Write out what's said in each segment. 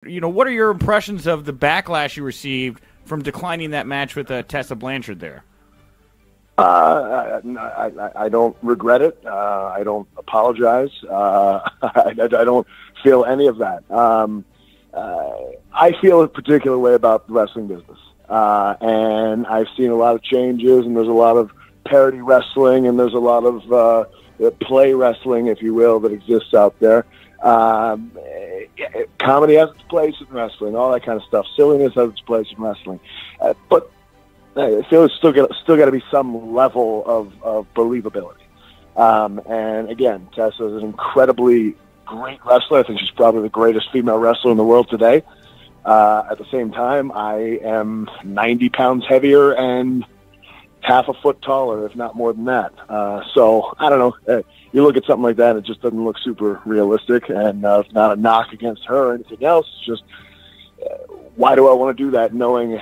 What are your impressions of the backlash you received from declining that match with Tessa Blanchard there? I don't regret it. I don't apologize. I don't feel any of that. I feel a particular way about the wrestling business. And I've seen a lot of changes, and there's a lot of parody wrestling, and there's a lot of play wrestling, if you will, that exists out there. Comedy has its place in wrestling, all that kind of stuff. Silliness has its place in wrestling. But I feel it's still got to be some level of believability. And again, Tessa is an incredibly great wrestler. I think she's probably the greatest female wrestler in the world today. At the same time, I am 90 pounds heavier and half a foot taller, if not more than that. So I don't know. You look at something like that, it just doesn't look super realistic. And it's not a knock against her or anything else. It's just why do I want to do that, knowing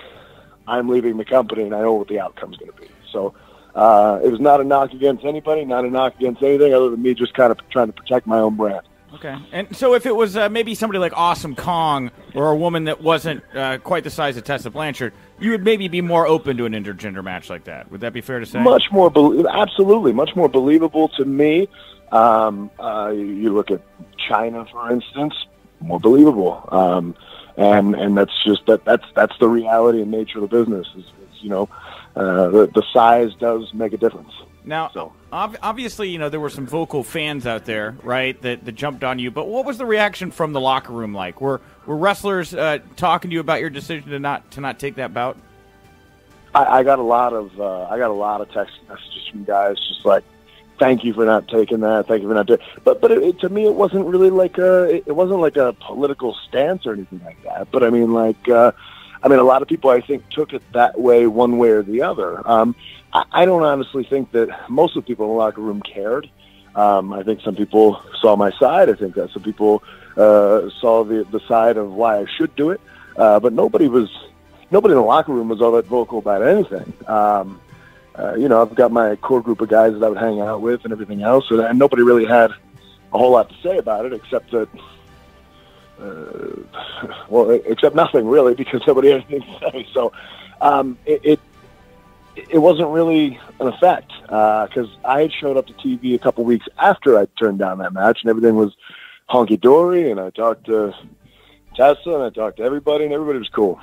I'm leaving the company and I know what the outcome's going to be. So it was not a knock against anybody, not a knock against anything other than me just kind of trying to protect my own brand. Okay. And so if it was maybe somebody like Awesome Kong or a woman that wasn't quite the size of Tessa Blanchard, you would maybe be more open to an intergender match like that. Would that be fair to say? Much more, absolutely, much more believable to me. You look at China, for instance, more believable. And that's just that's the reality and nature of the business. Is the size does make a difference. Now, obviously, there were some vocal fans out there, right, that jumped on you. But what was the reaction from the locker room like? Were wrestlers talking to you about your decision to not take that bout? I got a lot of text messages from guys just like, "Thank you for not taking that. Thank you for not doing." But to me, it wasn't really like a political stance or anything like that. But I mean, a lot of people I think took it that way, one way or the other. I don't honestly think that most of the people in the locker room cared. I think some people saw my side. I think that some people saw the side of why I should do it. But nobody in the locker room was all that vocal about anything. I've got my core group of guys that I would hang out with and everything else, and nobody really had a whole lot to say about it except that, except nothing really, because nobody had anything to say. So it wasn't really an effect, because I had showed up to TV a couple weeks after I turned down that match, and everything was honky-dory, and I talked to Tessa, and I talked to everybody, and everybody was cool.